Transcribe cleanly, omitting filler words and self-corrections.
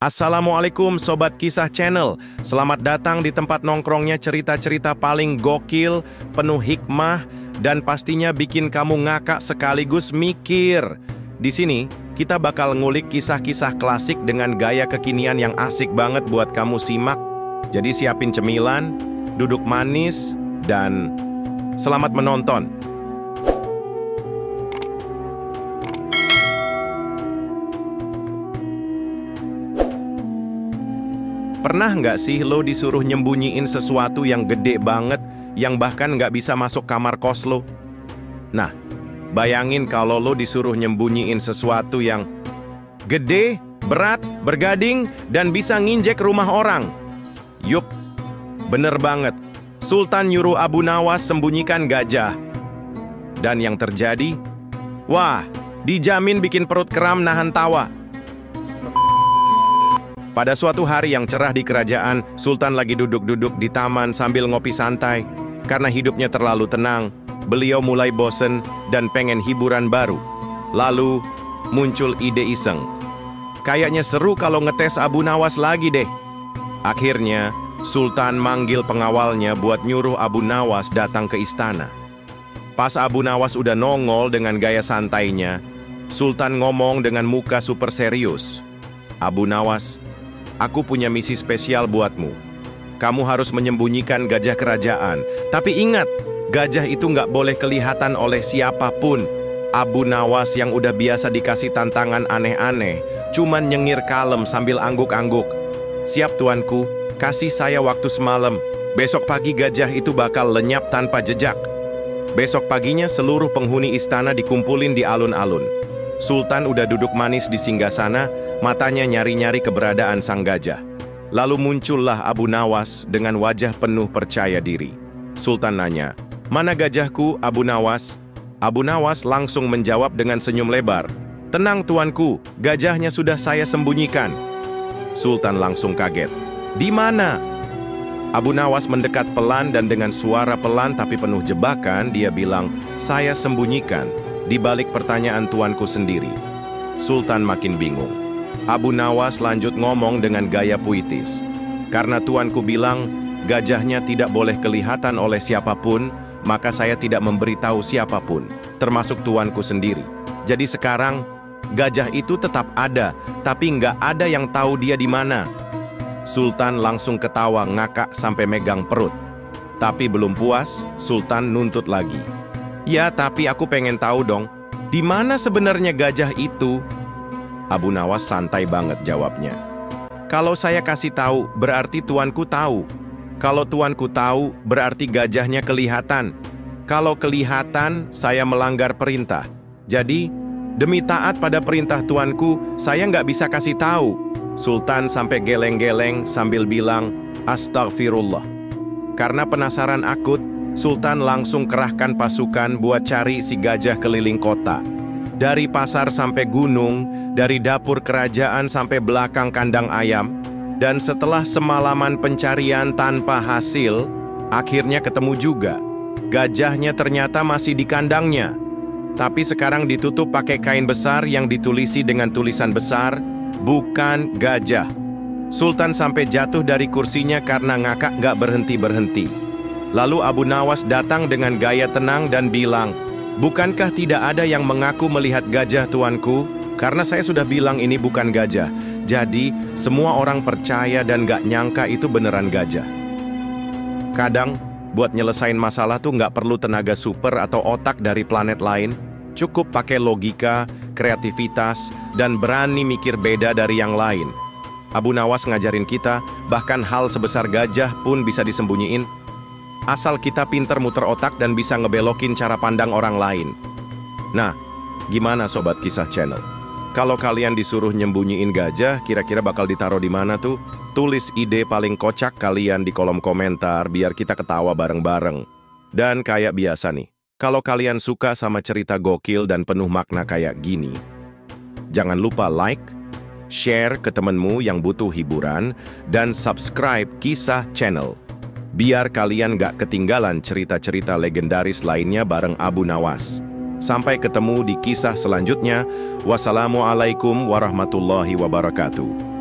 Assalamualaikum Sobat Kisah Channel. Selamat datang di tempat nongkrongnya cerita-cerita paling gokil, penuh hikmah, dan pastinya bikin kamu ngakak sekaligus mikir. Di sini, kita bakal ngulik kisah-kisah klasik dengan gaya kekinian yang asik banget buat kamu simak. Jadi siapin cemilan, duduk manis, dan selamat menonton. Pernah nggak sih lo disuruh nyembunyiin sesuatu yang gede banget, yang bahkan nggak bisa masuk kamar kos lo? Nah, bayangin kalau lo disuruh nyembunyiin sesuatu yang gede, berat, bergading, dan bisa nginjek rumah orang. Yup, bener banget. Sultan nyuruh Abu Nawas sembunyikan gajah. Dan yang terjadi, wah, dijamin bikin perut kram nahan tawa. Pada suatu hari yang cerah di kerajaan, Sultan lagi duduk-duduk di taman sambil ngopi santai. Karena hidupnya terlalu tenang, beliau mulai bosen dan pengen hiburan baru. Lalu, muncul ide iseng. Kayaknya seru kalau ngetes Abu Nawas lagi deh. Akhirnya, Sultan manggil pengawalnya buat nyuruh Abu Nawas datang ke istana. Pas Abu Nawas udah nongol dengan gaya santainya, Sultan ngomong dengan muka super serius. Abu Nawas, aku punya misi spesial buatmu. Kamu harus menyembunyikan gajah kerajaan. Tapi ingat, gajah itu nggak boleh kelihatan oleh siapapun. Abu Nawas yang udah biasa dikasih tantangan aneh-aneh, cuman nyengir kalem sambil angguk-angguk. Siap tuanku, kasih saya waktu semalam. Besok pagi gajah itu bakal lenyap tanpa jejak. Besok paginya seluruh penghuni istana dikumpulin di alun-alun. Sultan udah duduk manis di singgasana, matanya nyari-nyari keberadaan sang gajah. Lalu muncullah Abu Nawas dengan wajah penuh percaya diri. Sultan nanya, "Mana gajahku, Abu Nawas?" Abu Nawas langsung menjawab dengan senyum lebar, "Tenang tuanku, gajahnya sudah saya sembunyikan." Sultan langsung kaget. "Di mana?" Abu Nawas mendekat pelan dan dengan suara pelan tapi penuh jebakan, dia bilang, "Saya sembunyikan di balik pertanyaan tuanku sendiri." Sultan makin bingung. Abu Nawas lanjut ngomong dengan gaya puitis. "Karena tuanku bilang, gajahnya tidak boleh kelihatan oleh siapapun, maka saya tidak memberitahu siapapun, termasuk tuanku sendiri. Jadi sekarang, gajah itu tetap ada, tapi nggak ada yang tahu dia di mana." Sultan langsung ketawa ngakak sampai megang perut. Tapi belum puas, Sultan nuntut lagi. "Ya, tapi aku pengen tahu dong, di mana sebenarnya gajah itu?" Abu Nawas santai banget jawabnya. "Kalau saya kasih tahu, berarti tuanku tahu. Kalau tuanku tahu, berarti gajahnya kelihatan. Kalau kelihatan, saya melanggar perintah. Jadi, demi taat pada perintah tuanku, saya nggak bisa kasih tahu." Sultan sampai geleng-geleng sambil bilang, "Astagfirullah." Karena penasaran akut, Sultan langsung kerahkan pasukan buat cari si gajah keliling kota. Dari pasar sampai gunung, dari dapur kerajaan sampai belakang kandang ayam. Dan setelah semalaman pencarian tanpa hasil, akhirnya ketemu juga. Gajahnya ternyata masih di kandangnya. Tapi sekarang ditutup pakai kain besar yang ditulisi dengan tulisan besar, "Bukan gajah." Sultan sampai jatuh dari kursinya karena ngakak gak berhenti-berhenti. Lalu Abu Nawas datang dengan gaya tenang dan bilang, "Bukankah tidak ada yang mengaku melihat gajah tuanku? Karena saya sudah bilang ini bukan gajah. Jadi, semua orang percaya dan gak nyangka itu beneran gajah." Kadang, buat nyelesain masalah tuh gak perlu tenaga super atau otak dari planet lain. Cukup pakai logika, kreativitas, dan berani mikir beda dari yang lain. Abu Nawas ngajarin kita, bahkan hal sebesar gajah pun bisa disembunyiin. Asal kita pinter muter otak dan bisa ngebelokin cara pandang orang lain. Nah, gimana Sobat Kisah Channel? Kalau kalian disuruh nyembunyiin gajah, kira-kira bakal ditaruh di mana tuh? Tulis ide paling kocak kalian di kolom komentar, biar kita ketawa bareng-bareng. Dan kayak biasa nih, kalau kalian suka sama cerita gokil dan penuh makna kayak gini, jangan lupa like, share ke temenmu yang butuh hiburan, dan subscribe Kisah Channel. Biar kalian gak ketinggalan cerita-cerita legendaris lainnya bareng Abu Nawas. Sampai ketemu di kisah selanjutnya. Wassalamualaikum warahmatullahi wabarakatuh.